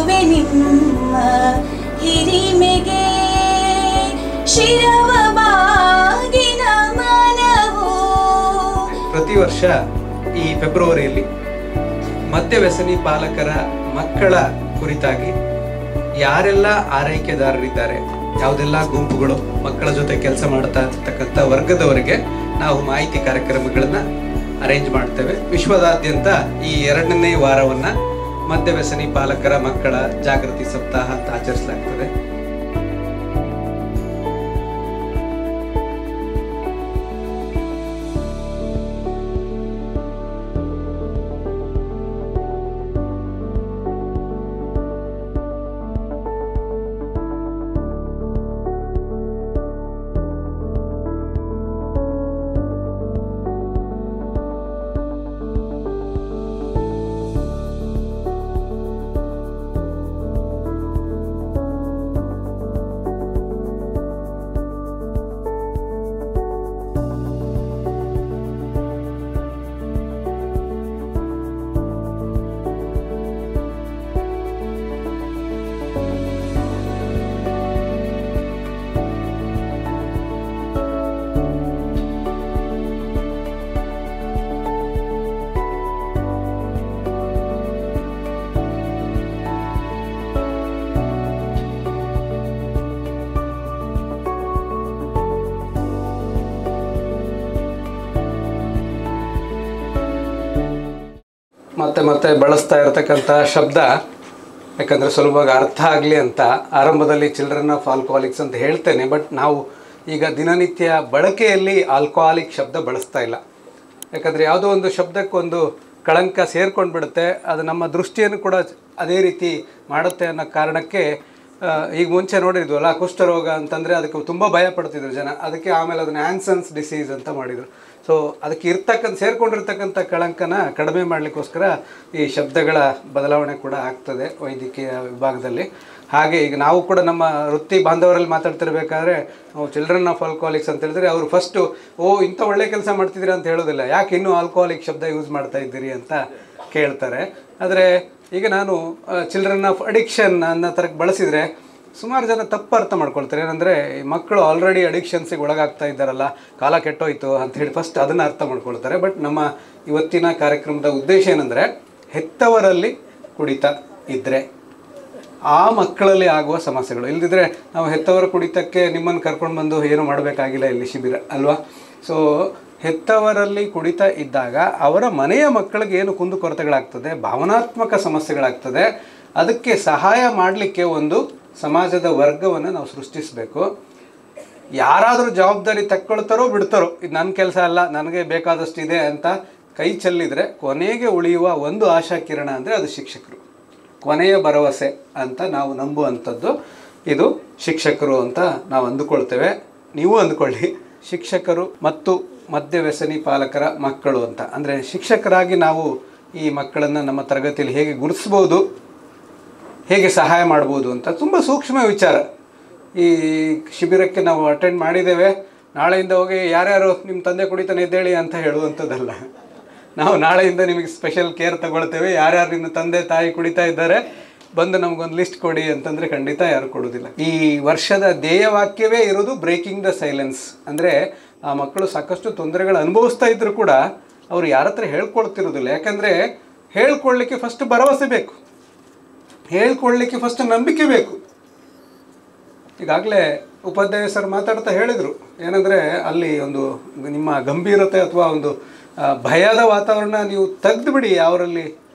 ಮೆಚ್ಚುವೆ ನಿಮ್ಮ ಹಿರಿಮೆಗೆ ಶಿರವ ಬಾಗಿನ ಮನವು. ಪ್ರತಿ ವರ್ಷ ಈ ಫೆಬ್ರವರಿಯಲ್ಲಿ ಮದ್ಯವ್ಯಸನಿ ಪಾಲಕರ ಮಕ್ಕಳ ಕುರಿತಾಗಿ ಯಾರೆಲ್ಲ ಆರೈಕೆದಾರರಿದ್ದಾರೆ, ಯಾವುದೆಲ್ಲ ಗುಂಪುಗಳು ಮಕ್ಕಳ ಜೊತೆ ಕೆಲಸ ಮಾಡ್ತಾ ಇರ್ತಕ್ಕಂಥ ವರ್ಗದವರಿಗೆ ನಾವು ಮಾಹಿತಿ ಕಾರ್ಯಕ್ರಮಗಳನ್ನು ಅರೇಂಜ್ ಮಾಡ್ತೇವೆ. ವಿಶ್ವದಾದ್ಯಂತ ಈ 2ನೇ ವಾರವನ್ನು ಮದ್ಯವ್ಯಸನಿ ಪಾಲಕರ ಮಕ್ಕಳ ಜಾಗೃತಿ ಸಪ್ತಾಹ ಅಂತ ಆಚರಿಸಲಾಗ್ತದೆ. ಮತ್ತೆ ಬಳಸ್ತಾ ಇರತಕ್ಕಂಥ ಶಬ್ದ, ಯಾಕಂದರೆ ಸುಲಭವಾಗಿ ಅರ್ಥ ಆಗಲಿ ಅಂತ ಆರಂಭದಲ್ಲಿ ಚಿಲ್ಡ್ರನ್ ಆಫ್ ಆಲ್ಕೋಹಾಲಿಕ್ಸ್ ಅಂತ ಹೇಳ್ತೇನೆ. ಬಟ್ ನಾವು ಈಗ ದಿನನಿತ್ಯ ಬಳಕೆಯಲ್ಲಿ ಆಲ್ಕೋಹಾಲಿಕ್ ಶಬ್ದ ಬಳಸ್ತಾ ಇಲ್ಲ. ಯಾಕಂದರೆ ಯಾವುದೋ ಒಂದು ಶಬ್ದಕ್ಕೊಂದು ಕಳಂಕ ಸೇರ್ಕೊಂಡು ಬಿಡುತ್ತೆ, ಅದು ನಮ್ಮ ದೃಷ್ಟಿಯನ್ನು ಕೂಡ ಅದೇ ರೀತಿ ಮಾಡುತ್ತೆ ಅನ್ನೋ ಕಾರಣಕ್ಕೆ ಈಗ ಮುಂಚೆ ನೋಡಿದ್ವಲ್ಲ, ಕುಷ್ಠರೋಗ ಅಂತಂದರೆ ಅದಕ್ಕೆ ತುಂಬ ಭಯ ಪಡ್ತಿದ್ರು ಜನ. ಅದಕ್ಕೆ ಆಮೇಲೆ ಅದನ್ನು ಆ್ಯನ್ಸನ್ಸ್ ಡಿಸೀಸ್ ಅಂತ ಮಾಡಿದರು. ಸೊ ಅದಕ್ಕೆ ಸೇರ್ಕೊಂಡಿರ್ತಕ್ಕಂಥ ಕಳಂಕನ ಕಡಿಮೆ ಮಾಡಲಿಕ್ಕೋಸ್ಕರ ಈ ಶಬ್ದಗಳ ಬದಲಾವಣೆ ಕೂಡ ಆಗ್ತದೆ ವೈದ್ಯಕೀಯ ವಿಭಾಗದಲ್ಲಿ. ಹಾಗೆ ಈಗ ನಾವು ಕೂಡ ನಮ್ಮ ವೃತ್ತಿ ಬಾಂಧವರಲ್ಲಿ ಮಾತಾಡ್ತಿರ್ಬೇಕಾದ್ರೆ ನಾವು ಚಿಲ್ಡ್ರನ್ ಆಫ್ ಆಲ್ಕೋಹಾಲಿಕ್ಸ್ ಅಂತ ಹೇಳಿದ್ರೆ ಅವರು ಫಸ್ಟು ಇಂಥ ಒಳ್ಳೆ ಕೆಲಸ ಮಾಡ್ತಿದ್ದೀರಾ ಅಂತ ಹೇಳೋದಿಲ್ಲ, ಯಾಕೆ ಇನ್ನೂ ಆಲ್ಕೋಹಾಲಿಕ್ ಶಬ್ದ ಯೂಸ್ ಮಾಡ್ತಾ ಇದ್ದೀರಿ ಅಂತ ಕೇಳ್ತಾರೆ. ಆದರೆ ಈಗ ನಾನು ಚಿಲ್ಡ್ರನ್ ಆಫ್ ಅಡಿಕ್ಷನ್ ಅನ್ನೋ ಥರಕ್ಕೆ ಬಳಸಿದರೆ ಸುಮಾರು ಜನ ತಪ್ಪು ಅರ್ಥ ಮಾಡ್ಕೊಳ್ತಾರೆ. ಏನಂದರೆ ಈ ಮಕ್ಕಳು ಆಲ್ರೆಡಿ ಅಡಿಕ್ಷನ್ಸಿಗೆ ಒಳಗಾಗ್ತಾ ಇದ್ದಾರಲ್ಲ, ಕಾಲ ಕೆಟ್ಟೋಯ್ತು ಅಂಥೇಳಿ ಫಸ್ಟ್ ಅದನ್ನು ಅರ್ಥ ಮಾಡ್ಕೊಳ್ತಾರೆ. ಬಟ್ ನಮ್ಮ ಇವತ್ತಿನ ಕಾರ್ಯಕ್ರಮದ ಉದ್ದೇಶ ಏನಂದರೆ, ಹೆತ್ತವರಲ್ಲಿ ಕುಡಿತ ಇದ್ದರೆ ಆ ಮಕ್ಕಳಲ್ಲಿ ಆಗುವ ಸಮಸ್ಯೆಗಳು. ಇಲ್ಲದಿದ್ದರೆ ನಾವು ಹೆತ್ತವರ ಕುಡಿತಕ್ಕೆ ನಿಮ್ಮನ್ನು ಕರ್ಕೊಂಡು ಬಂದು ಏನು ಮಾಡಬೇಕಾಗಿಲ್ಲ ಇಲ್ಲಿ ಶಿಬಿರ ಅಲ್ವಾ. ಸೊ ಹೆತ್ತವರಲ್ಲಿ ಕುಡಿತ ಇದ್ದಾಗ ಅವರ ಮನೆಯ ಮಕ್ಕಳಿಗೆ ಏನು ಕುಂದುಕೊರತೆಗಳಾಗ್ತದೆ, ಭಾವನಾತ್ಮಕ ಸಮಸ್ಯೆಗಳಾಗ್ತದೆ, ಅದಕ್ಕೆ ಸಹಾಯ ಮಾಡಲಿಕ್ಕೆ ಒಂದು ಸಮಾಜದ ವರ್ಗವನ್ನು ನಾವು ಸೃಷ್ಟಿಸಬೇಕು. ಯಾರಾದರೂ ಜವಾಬ್ದಾರಿ ತಕ್ಕೊಳ್ತಾರೋ ಬಿಡ್ತಾರೋ, ಇದು ನನ್ನ ಕೆಲಸ ಅಲ್ಲ, ನನಗೆ ಬೇಕಾದಷ್ಟಿದೆ ಅಂತ ಕೈ ಚೆಲ್ಲಿದರೆ ಕೊನೆಗೆ ಉಳಿಯುವ ಒಂದು ಆಶಾ ಕಿರಣ ಅಂದರೆ ಅದು ಶಿಕ್ಷಕರು. ಕೊನೆಯ ಭರವಸೆ ಅಂತ ನಾವು ನಂಬುವಂಥದ್ದು ಇದು ಶಿಕ್ಷಕರು ಅಂತ ನಾವು ಅಂದುಕೊಳ್ತೇವೆ. ನೀವು ಅಂದುಕೊಳ್ಳಿ, ಶಿಕ್ಷಕರು ಮತ್ತು ಮದ್ಯವ್ಯಸನಿ ಪಾಲಕರ ಮಕ್ಕಳು ಅಂತ. ಅಂದರೆ ಶಿಕ್ಷಕರಾಗಿ ನಾವು ಈ ಮಕ್ಕಳನ್ನು ನಮ್ಮ ತರಗತಿಯಲ್ಲಿ ಹೇಗೆ ಗುರುತಿಸ್ಬೋದು, ಹೇಗೆ ಸಹಾಯ ಮಾಡ್ಬೋದು ಅಂತ ತುಂಬ ಸೂಕ್ಷ್ಮ ವಿಚಾರ. ಈ ಶಿಬಿರಕ್ಕೆ ನಾವು ಅಟೆಂಡ್ ಮಾಡಿದ್ದೇವೆ, ನಾಳೆಯಿಂದ ಹೋಗಿ ಯಾರ್ಯಾರು ನಿಮ್ಮ ತಂದೆ ಕುಡಿತಾನೆ ಎದ್ದೇಳಿ ಅಂತ ಹೇಳುವಂಥದ್ದಲ್ಲ. ನಾವು ನಾಳೆಯಿಂದ ನಿಮಗೆ ಸ್ಪೆಷಲ್ ಕೇರ್ ತಗೊಳ್ತೇವೆ, ಯಾರ್ಯಾರು ನಿಮ್ಮ ತಂದೆ ತಾಯಿ ಕುಡಿತಾ ಇದ್ದಾರೆ ಬಂದು ನಮಗೊಂದು ಲಿಸ್ಟ್ ಕೊಡಿ ಅಂತಂದರೆ ಖಂಡಿತ ಯಾರು ಕೊಡೋದಿಲ್ಲ. ಈ ವರ್ಷದ ಧ್ಯೇಯವಾಕ್ಯವೇ ಇರೋದು ಬ್ರೇಕಿಂಗ್ ದ ಸೈಲೆನ್ಸ್. ಅಂದರೆ ಆ ಮಕ್ಕಳು ಸಾಕಷ್ಟು ತೊಂದರೆಗಳು ಅನುಭವಿಸ್ತಾ ಇದ್ದರೂ ಕೂಡ ಅವರು ಯಾರ ಹತ್ರ ಹೇಳ್ಕೊಳ್ತಿರೋದಿಲ್ಲ. ಯಾಕಂದರೆ ಹೇಳ್ಕೊಳ್ಳಿಕ್ಕೆ ಫಸ್ಟ್ ಭರವಸೆ ಬೇಕು, ಹೇಳ್ಕೊಳ್ಳಿಕ್ಕೆ ಫಸ್ಟ್ ನಂಬಿಕೆ ಬೇಕು. ಈಗಾಗಲೇ ಉಪಾಧ್ಯಾಯ ಸರ್ ಮಾತಾಡ್ತಾ ಹೇಳಿದರು, ಏನಂದರೆ ಅಲ್ಲಿ ಒಂದು ನಿಮ್ಮ ಗಂಭೀರತೆ ಅಥವಾ ಒಂದು ಭಯದ ವಾತಾವರಣ ನೀವು ತೆಗೆದುಬಿಡಿ, ಅವರಲ್ಲಿ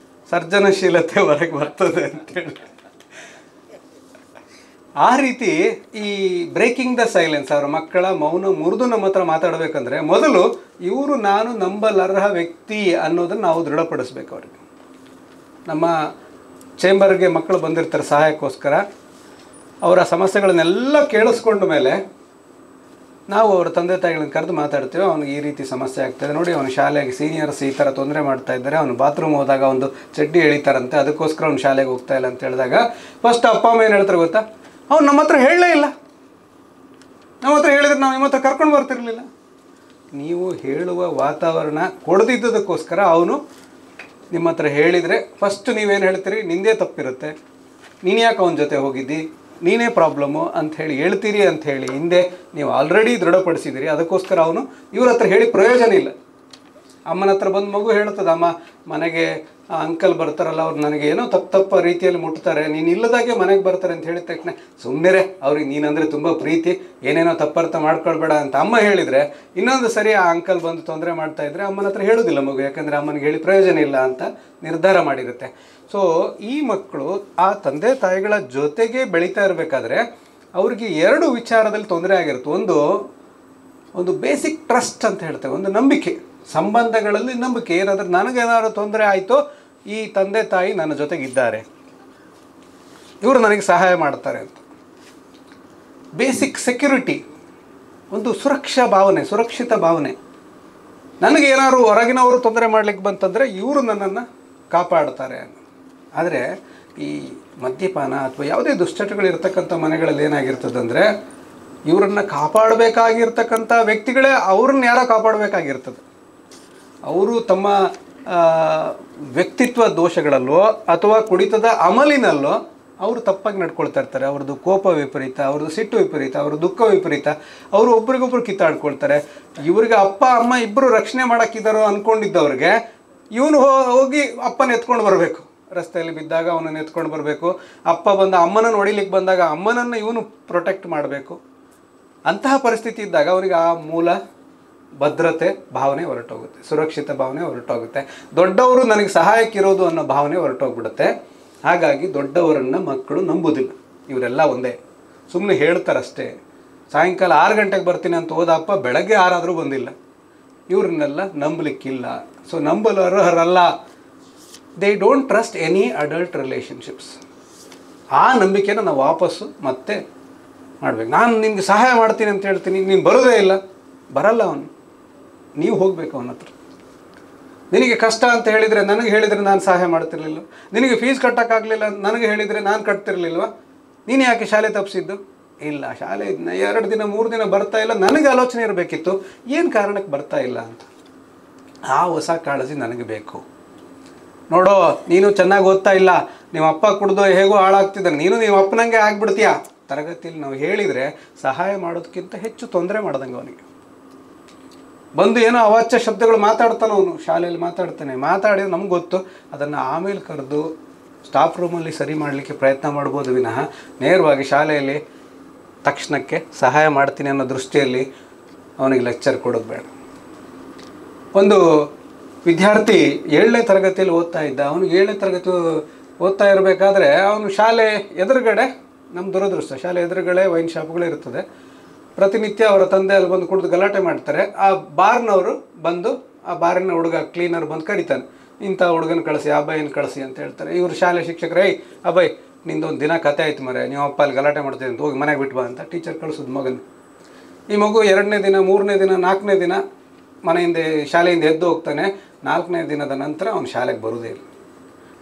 ಸರ್ಜನಶೀಲತೆ ಹೊರಗೆ ಬರ್ತದೆ ಅಂತೇಳಿ. ಆ ರೀತಿ ಈ ಬ್ರೇಕಿಂಗ್ ದ ಸೈಲೆನ್ಸ್, ಅವರ ಮಕ್ಕಳ ಮೌನ ಮುರಿದು ನಮ್ಮ ಹತ್ರ ಮಾತಾಡಬೇಕಂದ್ರೆ ಮೊದಲು ಇವರು ನಾನು ನಂಬಲರ್ಹ ವ್ಯಕ್ತಿ ಅನ್ನೋದನ್ನು ನಾವು ದೃಢಪಡಿಸ್ಬೇಕು ಅವರಿಗೆ. ನಮ್ಮ ಚೇಂಬರ್ಗೆ ಮಕ್ಕಳು ಬಂದಿರ್ತಾರೆ ಸಹಾಯಕ್ಕೋಸ್ಕರ, ಅವರ ಸಮಸ್ಯೆಗಳನ್ನೆಲ್ಲ ಕೇಳಿಸ್ಕೊಂಡ ಮೇಲೆ ನಾವು ಅವರ ತಂದೆ ತಾಯಿಗಳನ್ನ ಕರೆದು ಮಾತಾಡ್ತೀವಿ. ಅವನಿಗೆ ಈ ರೀತಿ ಸಮಸ್ಯೆ ಆಗ್ತಾಯಿದೆ ನೋಡಿ, ಅವನು ಶಾಲೆಗೆ ಸೀನಿಯರ್ಸ್ ಈ ಥರ ತೊಂದರೆ ಮಾಡ್ತಾ ಇದ್ದಾರೆ, ಅವನು ಬಾತ್ರೂಮ್ ಹೋದಾಗ ಒಂದು ಚಡ್ಡಿ ಎಳಿತಾರಂತೆ, ಅದಕ್ಕೋಸ್ಕರ ಅವ್ನು ಶಾಲೆಗೆ ಹೋಗ್ತಾ ಇಲ್ಲ ಅಂತ ಹೇಳಿದಾಗ ಫಸ್ಟ್ ಅಪ್ಪ ಅಮ್ಮ ಏನು ಹೇಳ್ತಾರೆ ಗೊತ್ತಾ, ಅವ್ನು ನಮ್ಮ ಹತ್ರ ಹೇಳಲೇ ಇಲ್ಲ, ನಮ್ಮ ಹತ್ರ ಹೇಳಿದ್ರೆ ನಾವು ನಿಮ್ಮ ಹತ್ರ ಕರ್ಕೊಂಡು ಬರ್ತಿರ್ಲಿಲ್ಲ. ನೀವು ಹೇಳುವ ವಾತಾವರಣ ಕೊಡದಿದ್ದದಕ್ಕೋಸ್ಕರ ಅವನು ನಿಮ್ಮ ಹತ್ರ ಹೇಳಿದರೆ ಫಸ್ಟ್ ನೀವೇನು ಹೇಳ್ತೀರಿ, ನಿಂದೇ ತಪ್ಪಿರುತ್ತೆ, ನೀನು ಯಾಕೆ ಅವನ ಜೊತೆ ಹೋಗಿದ್ದಿ, ನೀನೇ ಪ್ರಾಬ್ಲಮ್ಮು ಅಂಥೇಳಿ ಹೇಳ್ತೀರಿ ಅಂಥೇಳಿ ಹಿಂದೆ ನೀವು ಆಲ್ರೆಡಿ ದೃಢಪಡಿಸಿದ್ದೀರಿ. ಅದಕ್ಕೋಸ್ಕರ ಅವನು ಇವ್ರ ಹತ್ರ ಹೇಳಿ ಪ್ರಯೋಜನ ಇಲ್ಲ. ಅಮ್ಮನ ಹತ್ರ ಬಂದು ಮಗು ಹೇಳ್ತದೆ, ಅಮ್ಮ ಮನೆಗೆ ಅಂಕಲ್ ಬರ್ತಾರಲ್ಲ ಅವ್ರು ನನಗೆ ಏನೋ ತಪ್ಪ ರೀತಿಯಲ್ಲಿ ಮುಟ್ತಾರೆ, ನೀನು ಇಲ್ಲದಾಗೆ ಮನೆಗೆ ಬರ್ತಾರೆ ಅಂತ ಹೇಳಿದ ತಕ್ಷಣ ಸುಮ್ಮನೆ ಅವ್ರಿಗೆ ನೀನಂದರೆ ತುಂಬ ಪ್ರೀತಿ, ಏನೇನೋ ತಪ್ಪರ್ಥ ಮಾಡ್ಕೊಳ್ಬೇಡ ಅಂತ ಅಮ್ಮ ಹೇಳಿದರೆ, ಇನ್ನೊಂದು ಸರಿ ಆ ಅಂಕಲ್ ಬಂದು ತೊಂದರೆ ಮಾಡ್ತಾಯಿದ್ರೆ ಅಮ್ಮನ ಹತ್ರ ಹೇಳೋದಿಲ್ಲ ಮಗು, ಯಾಕಂದರೆ ಅಮ್ಮನಿಗೆ ಹೇಳಿ ಪ್ರಯೋಜನ ಇಲ್ಲ ಅಂತ ನಿರ್ಧಾರ ಮಾಡಿರುತ್ತೆ. ಸೊ ಈ ಮಕ್ಕಳು ಆ ತಂದೆ ತಾಯಿಗಳ ಜೊತೆಗೆ ಬೆಳೀತಾ ಇರಬೇಕಾದ್ರೆ ಅವ್ರಿಗೆ 2 ವಿಚಾರದಲ್ಲಿ ತೊಂದರೆ ಆಗಿರುತ್ತೆ. ಒಂದು ಬೇಸಿಕ್ ಟ್ರಸ್ಟ್ ಅಂತ ಹೇಳ್ತೇವೆ, ಒಂದು ನಂಬಿಕೆ, ಸಂಬಂಧಗಳಲ್ಲಿ ನಂಬಿಕೆ. ಏನಾದರೂ ನನಗೇನಾದ್ರು ತೊಂದರೆ ಆಯಿತು, ಈ ತಂದೆ ತಾಯಿ ನನ್ನ ಜೊತೆಗಿದ್ದಾರೆ, ಇವರು ನನಗೆ ಸಹಾಯ ಮಾಡ್ತಾರೆ ಅಂತ. ಬೇಸಿಕ್ ಸೆಕ್ಯೂರಿಟಿ, ಒಂದು ಸುರಕ್ಷಿತ ಭಾವನೆ. ನನಗೇನಾದ್ರು ಹೊರಗಿನವರು ತೊಂದರೆ ಮಾಡಲಿಕ್ಕೆ ಬಂತಂದರೆ ಇವರು ನನ್ನನ್ನು ಕಾಪಾಡ್ತಾರೆ. ಆದರೆ ಈ ಮದ್ಯಪಾನ ಅಥವಾ ಯಾವುದೇ ದುಶ್ಚಟಗಳಿರ್ತಕ್ಕಂಥ ಮನೆಗಳಲ್ಲಿ ಏನಾಗಿರ್ತದಂದರೆ ಇವರನ್ನು ಕಾಪಾಡಬೇಕಾಗಿರ್ತಕ್ಕಂಥ ವ್ಯಕ್ತಿಗಳೇ ಅವ್ರನ್ನ ಯಾರೋ ಕಾಪಾಡಬೇಕಾಗಿರ್ತದೆ. ಅವರು ತಮ್ಮ ವ್ಯಕ್ತಿತ್ವ ದೋಷಗಳಲ್ಲೋ ಅಥವಾ ಕುಡಿತದ ಅಮಲಿನಲ್ಲೋ ಅವರು ತಪ್ಪಾಗಿ ನಡ್ಕೊಳ್ತಾ ಇರ್ತಾರೆ. ಅವ್ರದ್ದು ಕೋಪ ವಿಪರೀತ, ಅವ್ರದ್ದು ಸಿಟ್ಟು ವಿಪರೀತ, ಅವ್ರ ದುಃಖ ವಿಪರೀತ, ಅವರು ಒಬ್ರಿಗೊಬ್ರು ಕಿತ್ತಾಡ್ಕೊಳ್ತಾರೆ. ಇವ್ರಿಗೆ ಅಪ್ಪ ಅಮ್ಮ ಇಬ್ಬರು ರಕ್ಷಣೆ ಮಾಡೋಕ್ಕಿದ್ದಾರೋ ಅಂದ್ಕೊಂಡಿದ್ದವ್ರಿಗೆ ಇವನು ಹೋಗಿ ಅಪ್ಪನ ಎತ್ಕೊಂಡು ಬರಬೇಕು, ರಸ್ತೆಯಲ್ಲಿ ಬಿದ್ದಾಗ ಅವನನ್ನು ಎತ್ಕೊಂಡು ಬರಬೇಕು, ಅಪ್ಪ ಬಂದ ಅಮ್ಮನನ್ನು ಹೊಡಿಲಿಕ್ಕೆ ಬಂದಾಗ ಅಮ್ಮನನ್ನು ಇವನು ಪ್ರೊಟೆಕ್ಟ್ ಮಾಡಬೇಕು. ಅಂತಹ ಪರಿಸ್ಥಿತಿ ಇದ್ದಾಗ ಅವರಿಗೆ ಆ ಮೂಲ ಭದ್ರತೆ ಭಾವನೆ ಹೊರಟೋಗುತ್ತೆ, ಸುರಕ್ಷಿತ ಭಾವನೆ ಹೊರಟೋಗುತ್ತೆ. ದೊಡ್ಡವರು ನನಗೆ ಸಹಾಯಕ್ಕಿರೋದು ಅನ್ನೋ ಭಾವನೆ ಹೊರಟೋಗ್ಬಿಡುತ್ತೆ. ಹಾಗಾಗಿ ದೊಡ್ಡವರನ್ನು ಮಕ್ಕಳು ನಂಬುವುದಿಲ್ಲ. ಇವರೆಲ್ಲ ಒಂದೇ, ಸುಮ್ಮನೆ ಹೇಳ್ತಾರಷ್ಟೇ. ಸಾಯಂಕಾಲ 6 ಗಂಟೆಗೆ ಬರ್ತೀನಿ ಅಂತ ಹೋದಪ್ಪ ಬೆಳಗ್ಗೆ 6 ಆದರೂ ಬಂದಿಲ್ಲ. ಇವ್ರನ್ನೆಲ್ಲ ನಂಬಲಿಕ್ಕಿಲ್ಲ. ಸೊ ನಂಬಲು ಅರ್ಹರಲ್ಲ. They don't trust any adult relationships. ಆ ನಂಬಿಕೆನ ನಾವು ವಾಪಸ್ಸು ಮತ್ತೆ ಮಾಡಬೇಕು. ನಾನು ನಿಮಗೆ ಸಹಾಯ ಮಾಡ್ತೀನಿ ಅಂತ ಹೇಳ್ತೀನಿ, ನೀನು ಬರೋದೇ ಇಲ್ಲ, ಬರಲ್ಲ ಅವನು, ನೀವು ಹೋಗಬೇಕು ಅವನ ಹತ್ರ. ನಿನಗೆ ಕಷ್ಟ ಅಂತ ಹೇಳಿದರೆ ನನಗೆ ಹೇಳಿದರೆ ನಾನು ಸಹಾಯ ಮಾಡ್ತಿರ್ಲಿಲ್ಲ, ನಿನಗೆ ಫೀಸ್ ಕಟ್ಟೋಕ್ಕಾಗಲಿಲ್ಲ ನನಗೆ ಹೇಳಿದರೆ ನಾನು ಕಟ್ತಿರ್ಲಿಲ್ವ, ನೀನು ಯಾಕೆ ಶಾಲೆ ತಪ್ಪಿಸಿದ್ದು? ಇಲ್ಲ, ಶಾಲೆ 2 ದಿನ 3 ದಿನ ಬರ್ತಾ ಇಲ್ಲ, ನನಗೆ ಆಲೋಚನೆ ಇರಬೇಕಿತ್ತು ಏನು ಕಾರಣಕ್ಕೆ ಬರ್ತಾ ಇಲ್ಲ ಅಂತ. ಆ ಹೊಸ ಕಾಳಜಿ ನನಗೆ ಬೇಕು. ನೋಡೋ ನೀನು ಚೆನ್ನಾಗಿ ಓದ್ತಾ ಇಲ್ಲ, ನಿಮ್ಮ ಅಪ್ಪ ಕುಡ್ದು ಹೇಗೋ ಹಾಳಾಗ್ತಿದ್ದಾರೆ, ನೀವು ಅಪ್ಪನಂಗೆ ಆಗ್ಬಿಡ್ತೀಯಾ. ತರಗತಿಯಲ್ಲಿ ನಾವು ಹೇಳಿದರೆ ಸಹಾಯ ಮಾಡೋದಕ್ಕಿಂತ ಹೆಚ್ಚು ತೊಂದರೆ ಮಾಡ್ದಂಗೆ ಅವನಿಗೆ. ಬಂದು ಏನೋ ಅವಾಚ್ಯ ಶಬ್ದಗಳು ಮಾತಾಡ್ತಾನೆ ಅವನು, ಶಾಲೆಯಲ್ಲಿ ಮಾತಾಡಿದ್ರೆ ನಮ್ಗೆ ಗೊತ್ತು, ಅದನ್ನು ಆಮೇಲೆ ಕರೆದು ಸ್ಟಾಫ್ ರೂಮಲ್ಲಿ ಸರಿ ಮಾಡಲಿಕ್ಕೆ ಪ್ರಯತ್ನ ಮಾಡ್ಬೋದು ವಿನಃ ನೇರವಾಗಿ ಶಾಲೆಯಲ್ಲಿ ತಕ್ಷಣಕ್ಕೆ ಸಹಾಯ ಮಾಡ್ತೀನಿ ಅನ್ನೋ ದೃಷ್ಟಿಯಲ್ಲಿ ಅವನಿಗೆ ಲೆಕ್ಚರ್ ಕೊಡೋದು ಬೇಡ. ಒಂದು ವಿದ್ಯಾರ್ಥಿ 7ನೇ ತರಗತಿಯಲ್ಲಿ ಓದ್ತಾ ಇದ್ದ. ಅವನಿಗೆ 7ನೇ ತರಗತಿ ಓದ್ತಾ ಇರಬೇಕಾದ್ರೆ ಅವನು ಶಾಲೆ ಎದುರುಗಡೆ, ನಮ್ಮ ದುರದೃಷ್ಟ ಶಾಲೆ ಎದುರುಗಡೆ ವೈನ್ ಶಾಪ್ಗಳು ಇರ್ತದೆ. ಪ್ರತಿನಿತ್ಯ ಅವರ ತಂದೆ ಅಲ್ಲಿ ಬಂದು ಕುಡಿದು ಗಲಾಟೆ ಮಾಡ್ತಾರೆ. ಆ ಬಾರ್ನವರು ಬಂದು, ಆ ಬಾರಿನ ಹುಡುಗ ಕ್ಲೀನರ್ ಬಂದು ಕರೀತಾನೆ, ಇಂಥ ಹುಡುಗನ ಕಳಿಸಿ, ಅಬ್ಬಯ್ಯನ ಕಳಿಸಿ ಅಂತ ಹೇಳ್ತಾರೆ. ಇವರು ಶಾಲೆ ಶಿಕ್ಷಕರೇ, ಅಬ್ಬಯ್ ನಿಂದೊಂದು ದಿನ ಕತೆ ಆಯ್ತು ಮರೆ, ನೀವು ಅಪ್ಪ ಅಲ್ಲಿ ಗಲಾಟೆ ಮಾಡ್ತೀವಿ ಅಂತ, ಹೋಗಿ ಮನೆಗೆ ಬಿಟ್ಟು ಬಾ ಅಂತ ಟೀಚರ್ ಕಳಿಸೋದು ಮಗನ. ಈ ಮಗು 2ನೇ ದಿನ 3ನೇ ದಿನ 4ನೇ ದಿನ ಮನೆಯಿಂದ ಶಾಲೆಯಿಂದ ಎದ್ದು ಹೋಗ್ತಾನೆ. 4ನೇ ದಿನದ ನಂತರ ಅವನು ಶಾಲೆಗೆ ಬರೋದೇ ಇಲ್ಲ.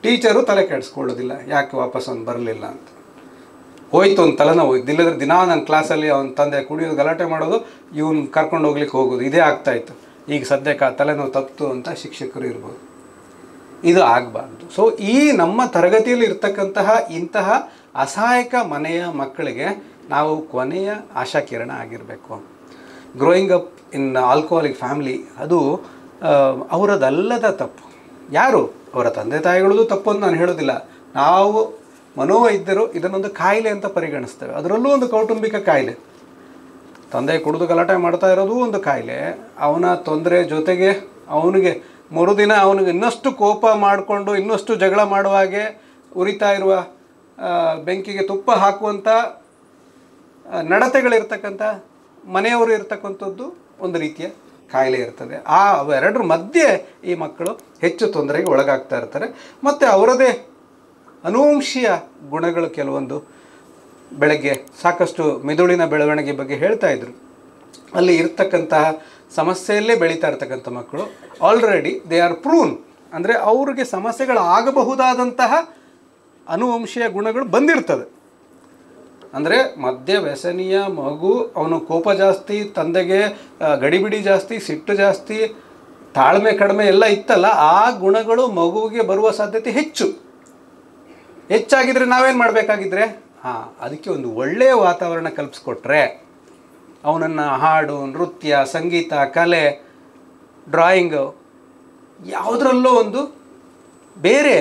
ಟೀಚರು ತಲೆ ಕೆಡಿಸ್ಕೊಳ್ಳೋದಿಲ್ಲ, ಯಾಕೆ ವಾಪಸ್ ಅವ್ನು ಬರಲಿಲ್ಲ ಅಂತ. ಹೋಯ್ತು ಒಂದು ತಲೆನೋವು. ಇಲ್ಲದ್ರೆ ದಿನ ನನ್ನ ಕ್ಲಾಸಲ್ಲಿ ಅವನ ತಂದೆ ಕುಡಿಯೋದು ಗಲಾಟೆ ಮಾಡೋದು, ಇವನು ಕರ್ಕೊಂಡು ಹೋಗ್ಲಿಕ್ಕೆ ಹೋಗೋದು, ಇದೇ ಆಗ್ತಾಯಿತ್ತು. ಈಗ ಸದ್ಯಕ್ಕೆ ಆ ತಲೆನೋವು ತಪ್ಪಿತು ಅಂತ ಶಿಕ್ಷಕರು ಇರ್ಬೋದು. ಇದು ಆಗಬಾರ್ದು. ಸೊ ಈ ನಮ್ಮ ತರಗತಿಯಲ್ಲಿ ಇರ್ತಕ್ಕಂತಹ ಇಂತಹ ಅಸಹಾಯಕ ಮನೆಯ ಮಕ್ಕಳಿಗೆ ನಾವು ಕೊನೆಯ ಆಶಾಕಿರಣ ಆಗಿರಬೇಕು. Growing up in alcoholic family, ಅದು ಅವರದಲ್ಲದ ತಪ್ಪು. ಯಾರು ಅವರ ತಂದೆ ತಾಯಿಗಳದ್ದು ತಪ್ಪು ಅಂತ ನಾನು ಹೇಳೋದಿಲ್ಲ. ನಾವು ಮನೋವೈದ್ಯರು ಇದನ್ನೊಂದು ಕಾಯಿಲೆ ಅಂತ ಪರಿಗಣಿಸ್ತೇವೆ. ಅದರಲ್ಲೂ ಒಂದು ಕೌಟುಂಬಿಕ ಕಾಯಿಲೆ. ತಂದೆ ಕುಡಿದು ಗಲಾಟೆ ಮಾಡ್ತಾ ಇರೋದು ಒಂದು ಕಾಯಿಲೆ. ಅವನ ತೊಂದರೆ ಜೊತೆಗೆ ಅವನಿಗೆ ಮರುದಿನ ಅವನಿಗೆ ಇನ್ನಷ್ಟು ಕೋಪ ಮಾಡಿಕೊಂಡು ಇನ್ನಷ್ಟು ಜಗಳ ಮಾಡುವಾಗೆ ಉರಿತಾ ಇರುವ ಬೆಂಕಿಗೆ ತುಪ್ಪ ಹಾಕುವಂಥ ನಡತೆಗಳಿರ್ತಕ್ಕಂಥ ಮನೆಯವರು ಇರ್ತಕ್ಕಂಥದ್ದು ಒಂದು ರೀತಿಯ ಕಾಯಿಲೆ ಇರ್ತದೆ. ಆ ಅವೆರಡರ ಮಧ್ಯೆ ಈ ಮಕ್ಕಳು ಹೆಚ್ಚು ತೊಂದರೆಗೆ ಒಳಗಾಗ್ತಾ ಇರ್ತಾರೆ. ಮತ್ತು ಅವರದೇ ಅನುವಂಶೀಯ ಗುಣಗಳು ಕೆಲವೊಂದು. ಬೆಳಗ್ಗೆ ಸಾಕಷ್ಟು ಮೆದುಳಿನ ಬೆಳವಣಿಗೆ ಬಗ್ಗೆ ಹೇಳ್ತಾ ಇದ್ರು. ಅಲ್ಲಿ ಇರ್ತಕ್ಕಂತಹ ಸಮಸ್ಯೆಯಲ್ಲೇ ಬೆಳೀತಾ ಇರ್ತಕ್ಕಂಥ ಮಕ್ಕಳು ಆಲ್ರೆಡಿ ದೇ ಆರ್ ಪ್ರೂನ್, ಅಂದರೆ ಅವ್ರಿಗೆ ಸಮಸ್ಯೆಗಳಾಗಬಹುದಾದಂತಹ ಅನುವಂಶೀಯ ಗುಣಗಳು ಬಂದಿರ್ತದೆ. ಅಂದರೆ ಮದ್ಯ ವ್ಯಸನಿಯ ಮಗು, ಅವನು ಕೋಪ ಜಾಸ್ತಿ, ತಂದೆಗೆ ಗಡಿಬಿಡಿ ಜಾಸ್ತಿ, ಸಿಟ್ಟು ಜಾಸ್ತಿ, ತಾಳ್ಮೆ ಕಡಿಮೆ ಎಲ್ಲ ಇತ್ತಲ್ಲ, ಆ ಗುಣಗಳು ಮಗುವಿಗೆ ಬರುವ ಸಾಧ್ಯತೆ ಹೆಚ್ಚು. ಹೆಚ್ಚಾಗಿದ್ರೆ ನಾವೇನು ಮಾಡಬೇಕಾಗಿದ್ರೆ ಅದಕ್ಕೆ ಒಂದು ಒಳ್ಳೆಯ ವಾತಾವರಣ ಕಲ್ಪಿಸ್ಕೊಟ್ರೆ ಅವನನ್ನು ಹಾಡು, ನೃತ್ಯ, ಸಂಗೀತ, ಕಲೆ, ಡ್ರಾಯಿಂಗು ಯಾವುದರಲ್ಲೋ ಒಂದು ಬೇರೆ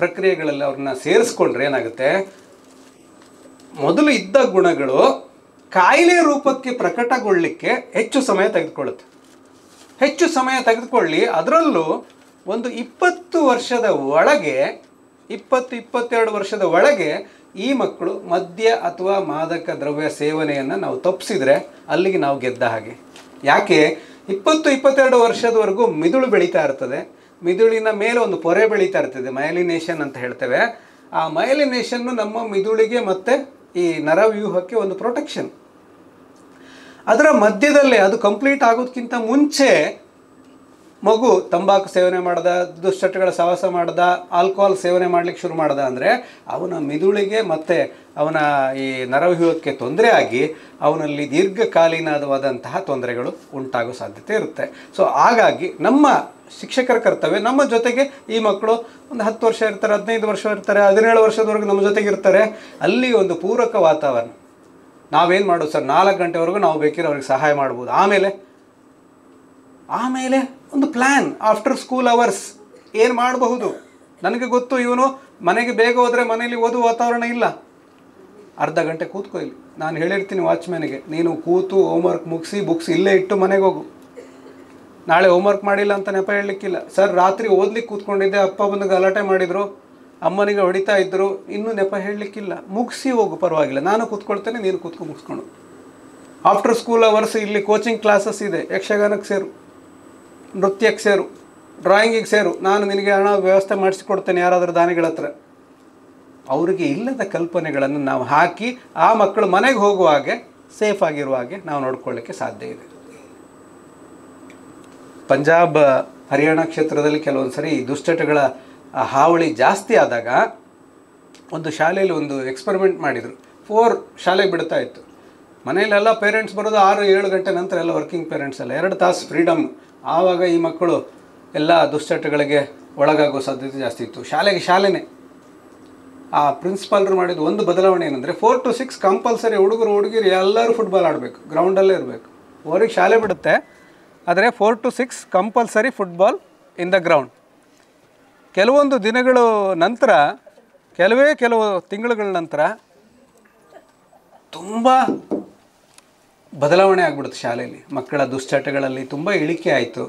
ಪ್ರಕ್ರಿಯೆಗಳಲ್ಲಿ ಅವ್ರನ್ನ ಸೇರಿಸ್ಕೊಂಡ್ರೆ ಏನಾಗುತ್ತೆ, ಮೊದಲು ಇದ್ದ ಗುಣಗಳು ಕಾಯಿಲೆ ರೂಪಕ್ಕೆ ಪ್ರಕಟಗೊಳ್ಳಲಿಕ್ಕೆ ಹೆಚ್ಚು ಸಮಯ ತೆಗೆದುಕೊಳ್ಳುತ್ತೆ. ಹೆಚ್ಚು ಸಮಯ ತೆಗೆದುಕೊಳ್ಳಿ, ಅದರಲ್ಲೂ ಒಂದು 20 ವರ್ಷದ ಒಳಗೆ 22 ವರ್ಷದ ಒಳಗೆ ಈ ಮಕ್ಕಳು ಮದ್ಯ ಅಥವಾ ಮಾದಕ ದ್ರವ್ಯ ಸೇವನೆಯನ್ನು ನಾವು ತಪ್ಪಿಸಿದ್ರೆ ಅಲ್ಲಿಗೆ ನಾವು ಗೆದ್ದ ಹಾಗೆ. ಯಾಕೆ 20-22 ವರ್ಷದವರೆಗೂ ಮಿದುಳು ಬೆಳೀತಾ ಇರ್ತದೆ, ಮಿದುಳಿನ ಮೇಲೆ ಒಂದು ಪೊರೆ ಬೆಳೀತಾ ಇರ್ತದೆ, ಮೈಲಿನೇಷನ್ ಅಂತ ಹೇಳ್ತೇವೆ. ಆ ಮೈಲಿನೇಷನ್ನು ನಮ್ಮ ಮಿದುಳಿಗೆ ಮತ್ತು ಈ ನರವ್ಯೂಹಕ್ಕೆ ಒಂದು ಪ್ರೊಟೆಕ್ಷನ್. ಅದರ ಮಧ್ಯದಲ್ಲೇ ಅದು ಕಂಪ್ಲೀಟ್ ಆಗೋದಕ್ಕಿಂತ ಮುಂಚೆ ಮಗು ತಂಬಾಕು ಸೇವನೆ ಮಾಡ್ದ, ದುಶ್ಚಟಗಳ ಸಹವಾಸ ಮಾಡ್ದ, ಆಲ್ಕೋಹಾಲ್ ಸೇವನೆ ಮಾಡಲಿಕ್ಕೆ ಶುರು ಮಾಡ್ದ ಅಂದರೆ ಅವನ ಮಿದುಳಿಗೆ ಮತ್ತು ಅವನ ಈ ನರವ್ಯೂಹಕ್ಕೆ ತೊಂದರೆ ಆಗಿ ಅವನಲ್ಲಿ ದೀರ್ಘಕಾಲೀನವಾದಂತಹ ತೊಂದರೆಗಳು ಉಂಟಾಗೋ ಸಾಧ್ಯತೆ ಇರುತ್ತೆ. ಸೊ ಹಾಗಾಗಿ ನಮ್ಮ ಶಿಕ್ಷಕರ ಕರ್ತವ್ಯ, ನಮ್ಮ ಜೊತೆಗೆ ಈ ಮಕ್ಕಳು ಒಂದು 10 ವರ್ಷ ಇರ್ತಾರೆ, 15 ವರ್ಷ ಇರ್ತಾರೆ, 17 ವರ್ಷದವರೆಗೂ ನಮ್ಮ ಜೊತೆಗೆ ಇರ್ತಾರೆ. ಅಲ್ಲಿ ಒಂದು ಪೂರಕ ವಾತಾವರಣ. ನಾವೇನು ಮಾಡೋದು ಸರ್, 4 ಗಂಟೆವರೆಗೂ ನಾವು ಬೇಕಿರೋ ಅವ್ರಿಗೆ ಸಹಾಯ ಮಾಡ್ಬೋದು. ಆಮೇಲೆ ಒಂದು ಪ್ಲ್ಯಾನ್, ಆಫ್ಟರ್ ಸ್ಕೂಲ್ ಅವರ್ಸ್ ಏನು ಮಾಡಬಹುದು. ನನಗೆ ಗೊತ್ತು ಇವನು ಮನೆಗೆ ಬೇಗ ಹೋದರೆ ಮನೇಲಿ ಓದುವ ವಾತಾವರಣ ಇಲ್ಲ, ಅರ್ಧ ಗಂಟೆ ಕೂತ್ಕೊ ಇಲ್ಲಿ. ನಾನು ಹೇಳಿರ್ತೀನಿ ವಾಚ್ಮ್ಯಾನಿಗೆ, ನೀನು ಕೂತು ಹೋಮ್ವರ್ಕ್ ಮುಗಿಸಿ ಬುಕ್ಸ್ ಇಲ್ಲೇ ಇಟ್ಟು ಮನೆಗೆ ಹೋಗು. ನಾಳೆ ಹೋಮ್ವರ್ಕ್ ಮಾಡಿಲ್ಲ ಅಂತ ನೆಪ ಹೇಳಲಿಕ್ಕಿಲ್ಲ. ಸರ್ ರಾತ್ರಿ ಓದ್ಲಿಕ್ಕೆ ಕೂತ್ಕೊಂಡಿದ್ದೆ, ಅಪ್ಪ ಬಂದು ಗಲಾಟೆ ಮಾಡಿದರು, ಅಮ್ಮನಿಗೆ ಹೊಡಿತಾ ಇದ್ದರು, ಇನ್ನೂ ನೆಪ ಹೇಳಲಿಕ್ಕಿಲ್ಲ. ಮುಗಿಸಿ ಹೋಗು, ಪರವಾಗಿಲ್ಲ, ನಾನು ಕೂತ್ಕೊಳ್ತೇನೆ, ನೀನು ಕೂತ್ಕೊಂಡು ಮುಗಿಸ್ಕೊಂಡು. ಆಫ್ಟರ್ ಸ್ಕೂಲ್ ಅವರ್ಸ್ ಇಲ್ಲಿ ಕೋಚಿಂಗ್ ಕ್ಲಾಸಸ್ ಇದೆ, ಯಕ್ಷಗಾನಕ್ಕೆ ಸೇರು, ನೃತ್ಯಕ್ಕೆ ಸೇರು, ಡ್ರಾಯಿಂಗಿಗೆ ಸೇರು, ನಾನು ನಿನಗೆ ಹಣ ವ್ಯವಸ್ಥೆ ಮಾಡಿಸಿಕೊಡ್ತೇನೆ ಯಾರಾದರೂ ದಾನಿಗಳ ಹತ್ರ. ಅವರಿಗೆ ಇಲ್ಲದ ಕಲ್ಪನೆಗಳನ್ನು ನಾವು ಹಾಕಿ ಆ ಮಕ್ಕಳು ಮನೆಗೆ ಹೋಗುವ ಹಾಗೆ, ಸೇಫ್ ಆಗಿರುವ ಹಾಗೆ ನಾವು ನೋಡ್ಕೊಳ್ಳಿಕ್ಕೆ ಸಾಧ್ಯ ಇದೆ. ಪಂಜಾಬ್, ಹರಿಯಾಣ ಕ್ಷೇತ್ರದಲ್ಲಿ ಕೆಲವೊಂದು ಸರಿ ದುಶ್ಚಟಗಳ ಹಾವಳಿ ಜಾಸ್ತಿ ಆದಾಗ ಒಂದು ಶಾಲೆಯಲ್ಲಿ ಒಂದು ಎಕ್ಸ್ಪೆರಿಮೆಂಟ್ ಮಾಡಿದರು. 4 ಶಾಲೆಗೆ ಬಿಡ್ತಾ ಇತ್ತು. ಮನೆಯಲ್ಲೆಲ್ಲ ಪೇರೆಂಟ್ಸ್ ಬರೋದು 6-7 ಗಂಟೆ ನಂತರ, ಎಲ್ಲ ವರ್ಕಿಂಗ್ ಪೇರೆಂಟ್ಸ್ ಎಲ್ಲ 2 ತಾಸು ಫ್ರೀಡಮ್. ಆವಾಗ ಈ ಮಕ್ಕಳು ಎಲ್ಲ ದುಶ್ಚಟಗಳಿಗೆ ಒಳಗಾಗೋ ಸಾಧ್ಯತೆ ಜಾಸ್ತಿ ಇತ್ತು. ಶಾಲೆನೇ ಆ ಪ್ರಿನ್ಸಿಪಾಲ್ರು ಮಾಡಿದ ಒಂದು ಬದಲಾವಣೆ ಏನಂದರೆ 4 to 6 ಕಂಪಲ್ಸರಿ ಹುಡುಗಿರು ಎಲ್ಲರೂ ಫುಟ್ಬಾಲ್ ಆಡಬೇಕು, ಗ್ರೌಂಡಲ್ಲೇ ಇರಬೇಕು. ಅವ್ರಿಗೆ ಶಾಲೆ ಬಿಡುತ್ತೆ, ಆದರೆ 4 to 6 compulsory football in the ground. ಕೆಲವೊಂದು ದಿನಗಳು ನಂತರ, ಕೆಲವು ತಿಂಗಳುಗಳ ನಂತರ ತುಂಬ ಬದಲಾವಣೆ ಆಗ್ಬಿಡುತ್ತೆ ಶಾಲೆಯಲ್ಲಿ. ಮಕ್ಕಳ ದುಶ್ಚಟಗಳಲ್ಲಿ ತುಂಬ ಇಳಿಕೆ ಆಯಿತು.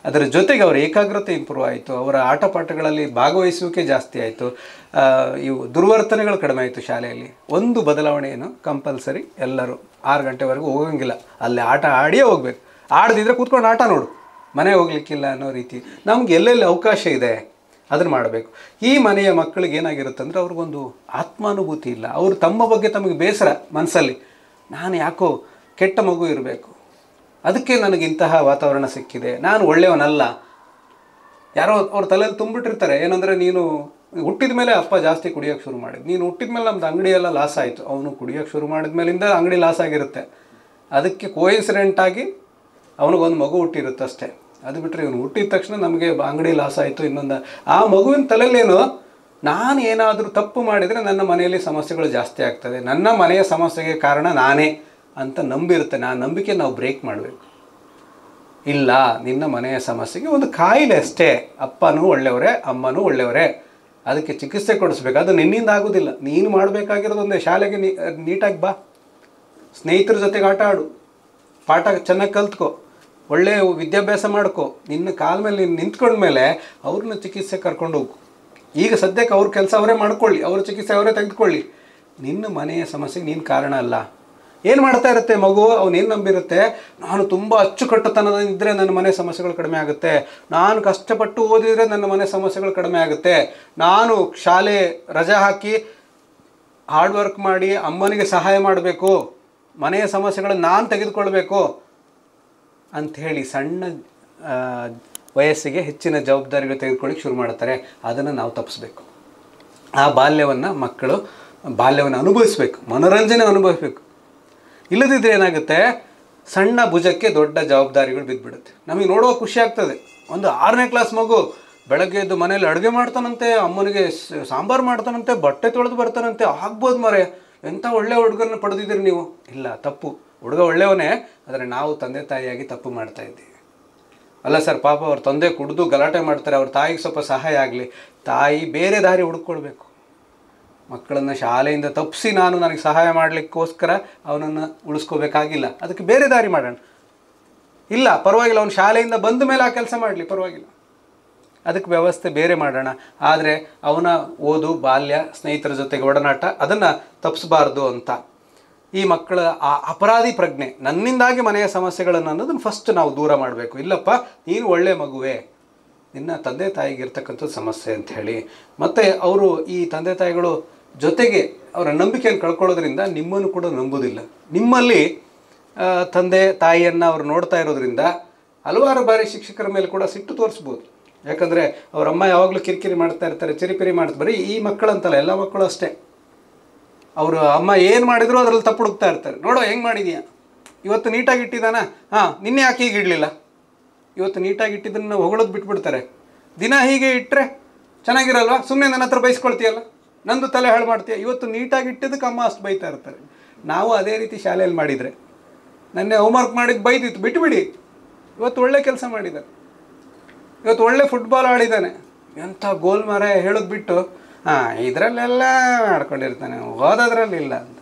ಅದರ ಜೊತೆಗೆ ಅವರ ಏಕಾಗ್ರತೆ ಇಂಪ್ರೂವ್ ಆಯಿತು, ಅವರ ಆಟ ಪಾಠಗಳಲ್ಲಿ ಭಾಗವಹಿಸುವಿಕೆ ಜಾಸ್ತಿ ಆಯಿತು, ಇವು ದುರ್ವರ್ತನೆಗಳು ಕಡಿಮೆ ಆಯಿತು ಶಾಲೆಯಲ್ಲಿ. ಒಂದು ಬದಲಾವಣೆ ಏನು, ಕಂಪಲ್ಸರಿ ಎಲ್ಲರೂ 6 ಗಂಟೆವರೆಗೂ ಹೋಗಂಗಿಲ್ಲ, ಅಲ್ಲಿ ಆಟ ಆಡಿಯೇ ಹೋಗ್ಬೇಕು. ಆಡದಿದ್ರೆ ಕೂತ್ಕೊಂಡು ಆಟ ನೋಡು, ಮನೆ ಹೋಗ್ಲಿಕ್ಕಿಲ್ಲ ಅನ್ನೋ ರೀತಿ. ನಮ್ಗೆ ಎಲ್ಲೆಲ್ಲಿ ಅವಕಾಶ ಇದೆ ಅದನ್ನು ಮಾಡಬೇಕು. ಈ ಮನೆಯ ಮಕ್ಕಳಿಗೆ ಏನಾಗಿರುತ್ತೆ ಅಂದರೆ ಅವ್ರಿಗೊಂದು ಆತ್ಮಾನುಭೂತಿ ಇಲ್ಲ. ಅವರು ತಮ್ಮ ಬಗ್ಗೆ ತಮಗೆ ಬೇಸರ ಮನಸ್ಸಲ್ಲಿ, ನಾನು ಯಾಕೋ ಕೆಟ್ಟ ಮಗು ಇರಬೇಕು, ಅದಕ್ಕೆ ನನಗಿಂತಹ ವಾತಾವರಣ ಸಿಕ್ಕಿದೆ, ನಾನು ಒಳ್ಳೆಯವನಲ್ಲ. ಯಾರೋ ಅವ್ರ ತಲೆಯಲ್ಲಿ ತುಂಬಿಟ್ಟಿರ್ತಾರೆ ಏನಂದರೆ, ನೀನು ಹುಟ್ಟಿದ ಮೇಲೆ ಅಪ್ಪ ಜಾಸ್ತಿ ಕುಡಿಯೋಕ್ಕೆ ಶುರು ಮಾಡಿದ್ದು, ನೀನು ಹುಟ್ಟಿದ ಮೇಲೆ ನಮ್ಮದು ಅಂಗಡಿಯೆಲ್ಲ ಲಾಸ್ ಆಯಿತು. ಅವನು ಕುಡಿಯೋಕ್ಕೆ ಶುರು ಮಾಡಿದ ಮೇಲಿಂದ ಅಂಗಡಿ ಲಾಸ್ ಆಗಿರುತ್ತೆ. ಅದಕ್ಕೆ ಕೋಇನ್ಸಿಡೆಂಟಾಗಿ ಅವನಿಗೊಂದು ಮಗು ಹುಟ್ಟಿರುತ್ತೆ ಅಷ್ಟೇ. ಅದು ಬಿಟ್ಟರೆ ಇವನು ಹುಟ್ಟಿದ ತಕ್ಷಣ ನಮಗೆ ಅಂಗಡಿ ಲಾಸ್ ಆಯಿತು ಇನ್ನೊಂದು. ಆ ಮಗುವಿನ ತಲೆಯಲ್ಲೇನು, ನಾನು ಏನಾದರೂ ತಪ್ಪು ಮಾಡಿದರೆ ನನ್ನ ಮನೆಯಲ್ಲಿ ಸಮಸ್ಯೆಗಳು ಜಾಸ್ತಿ ಆಗ್ತದೆ, ನನ್ನ ಮನೆಯ ಸಮಸ್ಯೆಗೆ ಕಾರಣ ನಾನೇ ಅಂತ ನಂಬಿರುತ್ತೆ. ಆ ನಂಬಿಕೆ ನಾವು ಬ್ರೇಕ್ ಮಾಡಬೇಕು. ಇಲ್ಲ, ನಿನ್ನ ಮನೆಯ ಸಮಸ್ಯೆಗೆ ಒಂದು ಕಾಯಿಲೆ ಅಷ್ಟೇ, ಅಪ್ಪನೂ ಒಳ್ಳೆಯವರೇ ಅಮ್ಮನೂ ಒಳ್ಳೆಯವರೇ, ಅದಕ್ಕೆ ಚಿಕಿತ್ಸೆ ಕೊಡಿಸ್ಬೇಕು. ಅದು ನಿನ್ನಿಂದ ಆಗೋದಿಲ್ಲ. ನೀನು ಮಾಡಬೇಕಾಗಿರೋದೊಂದೇ, ಶಾಲೆಗೆ ನೀಟಾಗಿ ಬಾ, ಸ್ನೇಹಿತರ ಜೊತೆಗೆ ಆಟ ಆಡು, ಪಾಠ ಚೆನ್ನಾಗಿ ಕಲ್ತ್ಕೊ, ಒಳ್ಳೆಯ ವಿದ್ಯಾಭ್ಯಾಸ ಮಾಡ್ಕೊ. ನಿನ್ನ ಕಾಲ ಮೇಲೆ ನೀನು ನಿಂತ್ಕೊಂಡ್ಮೇಲೆ ಅವ್ರನ್ನ ಚಿಕಿತ್ಸೆ ಕರ್ಕೊಂಡು ಹೋಗು. ಈಗ ಸದ್ಯಕ್ಕೆ ಅವ್ರ ಕೆಲಸ ಅವರೇ ಮಾಡ್ಕೊಳ್ಳಿ, ಅವ್ರ ಚಿಕಿತ್ಸೆ ಅವರೇ ತೆಗೆದುಕೊಳ್ಳಿ. ನಿನ್ನ ಮನೆಯ ಸಮಸ್ಯೆಗೆ ನೀನು ಕಾರಣ ಅಲ್ಲ. ಏನು ಮಾಡ್ತಾ ಇರುತ್ತೆ ಮಗು, ಅವನೇನು ನಂಬಿರುತ್ತೆ, ನಾನು ತುಂಬ ಅಚ್ಚುಕಟ್ಟುತನದಿದ್ದರೆ ನನ್ನ ಮನೆ ಸಮಸ್ಯೆಗಳು ಕಡಿಮೆ ಆಗುತ್ತೆ, ನಾನು ಕಷ್ಟಪಟ್ಟು ಓದಿದರೆ ನನ್ನ ಮನೆ ಸಮಸ್ಯೆಗಳು ಕಡಿಮೆ ಆಗುತ್ತೆ, ನಾನು ಶಾಲೆ ರಜೆ ಹಾಕಿ ಹಾರ್ಡ್ ವರ್ಕ್ ಮಾಡಿ ಅಮ್ಮನಿಗೆ ಸಹಾಯ ಮಾಡಬೇಕು, ಮನೆಯ ಸಮಸ್ಯೆಗಳನ್ನು ನಾನು ತೆಗೆದುಕೊಳ್ಬೇಕು ಅಂಥೇಳಿ ಸಣ್ಣ ವಯಸ್ಸಿಗೆ ಹೆಚ್ಚಿನ ಜವಾಬ್ದಾರಿಗಳು ತೆಗೆದುಕೊಳ್ಳಿಕ್ಕೆ ಶುರು ಮಾಡ್ತಾರೆ. ಅದನ್ನು ನಾವು ತಪ್ಪಿಸ್ಬೇಕು. ಆ ಬಾಲ್ಯವನ್ನು ಅನುಭವಿಸ್ಬೇಕು, ಮನೋರಂಜನೆ ಅನುಭವಿಸ್ಬೇಕು. ಇಲ್ಲದಿದ್ದರೆ ಏನಾಗುತ್ತೆ, ಸಣ್ಣ ಭುಜಕ್ಕೆ ದೊಡ್ಡ ಜವಾಬ್ದಾರಿಗಳು ಬಿದ್ದುಬಿಡುತ್ತೆ. ನಮಗೆ ನೋಡುವ ಖುಷಿ ಆಗ್ತದೆ. ಒಂದು 6ನೇ ಕ್ಲಾಸ್ ಮಗು ಬೆಳಗ್ಗೆ ಎದ್ದು ಮನೇಲಿ ಅಡುಗೆ ಮಾಡ್ತಾನಂತೆ, ಅಮ್ಮನಿಗೆ ಸಾಂಬಾರು ಮಾಡ್ತಾನಂತೆ, ಬಟ್ಟೆ ತೊಳೆದು ಬರ್ತಾನಂತೆ. ಆಗ್ಬೋದು ಮರೆ, ಎಂಥ ಒಳ್ಳೆ ಹುಡುಗರನ್ನ ಪಡೆದಿದ್ದೀರಿ ನೀವು. ಇಲ್ಲ, ತಪ್ಪು. ಹುಡುಗ ಒಳ್ಳೆಯವನೇ, ಆದರೆ ನಾವು ತಂದೆ ತಾಯಿಯಾಗಿ ತಪ್ಪು ಮಾಡ್ತಾ ಇದ್ದೀವಿ. ಅಲ್ಲ ಸರ್, ಪಾಪ ಅವ್ರ ತಂದೆ ಕುಡಿದು ಗಲಾಟೆ ಮಾಡ್ತಾರೆ, ಅವ್ರ ತಾಯಿಗೆ ಸ್ವಲ್ಪ ಸಹಾಯ ಆಗಲಿ. ತಾಯಿ ಬೇರೆ ದಾರಿ ಹುಡುಕೊಳ್ಬೇಕು. ಮಕ್ಕಳನ್ನು ಶಾಲೆಯಿಂದ ತಪ್ಪಿಸಿ ನನಗೆ ಸಹಾಯ ಮಾಡಲಿಕ್ಕೋಸ್ಕರ ಅವನನ್ನು ಉಳಿಸ್ಕೋಬೇಕಾಗಿಲ್ಲ. ಅದಕ್ಕೆ ಬೇರೆ ದಾರಿ ಮಾಡೋಣ. ಇಲ್ಲ ಪರವಾಗಿಲ್ಲ, ಅವನು ಶಾಲೆಯಿಂದ ಬಂದ ಮೇಲೆ ಆ ಕೆಲಸ ಮಾಡಲಿ, ಪರವಾಗಿಲ್ಲ, ಅದಕ್ಕೆ ವ್ಯವಸ್ಥೆ ಬೇರೆ ಮಾಡೋಣ. ಆದರೆ ಅವನ ಓದು, ಬಾಲ್ಯ, ಸ್ನೇಹಿತರ ಜೊತೆಗೆ ಒಡನಾಟ ಅದನ್ನು ತಪ್ಪಿಸಬಾರ್ದು ಅಂತ. ಈ ಮಕ್ಕಳ ಆ ಅಪರಾಧಿ ಪ್ರಜ್ಞೆ, ನನ್ನಿಂದಾಗಿ ಮನೆಯ ಸಮಸ್ಯೆಗಳನ್ನು ಅನ್ನೋದನ್ನು ಫಸ್ಟ್ ನಾವು ದೂರ ಮಾಡಬೇಕು. ಇಲ್ಲಪ್ಪ, ನೀನು ಒಳ್ಳೆ ಮಗುವೇ, ನಿನ್ನ ತಂದೆ ತಾಯಿಗೆ ಇರ್ತಕ್ಕಂಥದ್ದು ಸಮಸ್ಯೆ ಅಂತ ಹೇಳಿ. ಮತ್ತು ಅವರು ಈ ತಂದೆ ತಾಯಿಗಳು ಜೊತೆಗೆ ಅವರ ನಂಬಿಕೆಯನ್ನು ಕಳ್ಕೊಳ್ಳೋದ್ರಿಂದ ನಿಮ್ಮನ್ನು ಕೂಡ ನಂಬೋದಿಲ್ಲ. ನಿಮ್ಮಲ್ಲಿ ತಂದೆ ತಾಯಿಯನ್ನು ಅವರು ನೋಡ್ತಾ ಇರೋದ್ರಿಂದ ಹಲವಾರು ಬಾರಿ ಶಿಕ್ಷಕರ ಮೇಲೆ ಕೂಡ ಸಿಟ್ಟು ತೋರಿಸ್ಬೋದು. ಯಾಕಂದರೆ ಅವ್ರ ಅಮ್ಮ ಯಾವಾಗಲೂ ಕಿರಿಕಿರಿ ಮಾಡ್ತಾ ಇರ್ತಾರೆ, ಚಿರಿಪಿರಿ ಮಾಡ್ತಾರೆ. ಬರೀ ಈ ಮಕ್ಕಳಂತಲ್ಲ, ಎಲ್ಲ ಮಕ್ಕಳು ಅಷ್ಟೇ. ಅವರು ಅಮ್ಮ ಏನು ಮಾಡಿದ್ರು ಅದರಲ್ಲಿ ತಪ್ಪು ಹುಡುಕ್ತಾ ಇರ್ತಾರೆ. ನೋಡೋ ಹೆಂಗೆ ಮಾಡಿದೀಯಾ, ಇವತ್ತು ನೀಟಾಗಿ ಇಟ್ಟಿದ್ದಾನ, ಹಾಂ ನಿನ್ನೆ ಯಾಕೆ ಹೀಗೆ ಇಡಲಿಲ್ಲ. ಇವತ್ತು ನೀಟಾಗಿ ಇಟ್ಟಿದ್ದನ್ನು ಹೊಗಳೋದು ಬಿಟ್ಬಿಡ್ತಾರೆ. ದಿನ ಹೀಗೆ ಇಟ್ಟರೆ ಚೆನ್ನಾಗಿರಲ್ವ, ಸುಮ್ಮನೆ ನನ್ನ ಹತ್ರ ಬೈಸ್ಕೊಳ್ತೀಯಲ್ಲ, ನಂದು ತಲೆ ಹಾಳು ಮಾಡ್ತೀಯ. ಇವತ್ತು ನೀಟಾಗಿ ಇಟ್ಟಿದ್ದಕ್ಕೆ ಅಮ್ಮ ಅಷ್ಟು ಬೈತಾ ಇರ್ತಾರೆ. ನಾವು ಅದೇ ರೀತಿ ಶಾಲೆಯಲ್ಲಿ ಮಾಡಿದರೆ, ನೆನ್ನೆ ಹೋಮ್ವರ್ಕ್ ಮಾಡಿದ್ದು ಬೈದಿತ್ತು, ಬಿಟ್ಟುಬಿಡಿ. ಇವತ್ತು ಒಳ್ಳೆ ಕೆಲಸ ಮಾಡಿದ್ದಾನೆ, ಇವತ್ತು ಒಳ್ಳೆ ಫುಟ್ಬಾಲ್ ಆಡಿದ್ದಾನೆ, ಎಂಥ ಗೋಲ್ ಮರ ಹೇಳೋದು ಬಿಟ್ಟು ಇದರಲ್ಲೆಲ್ಲ ಮಾಡ್ಕೊಂಡಿರ್ತಾನೆ, ಓದೋದ್ರಲ್ಲಿಲ್ಲ ಅಂತ.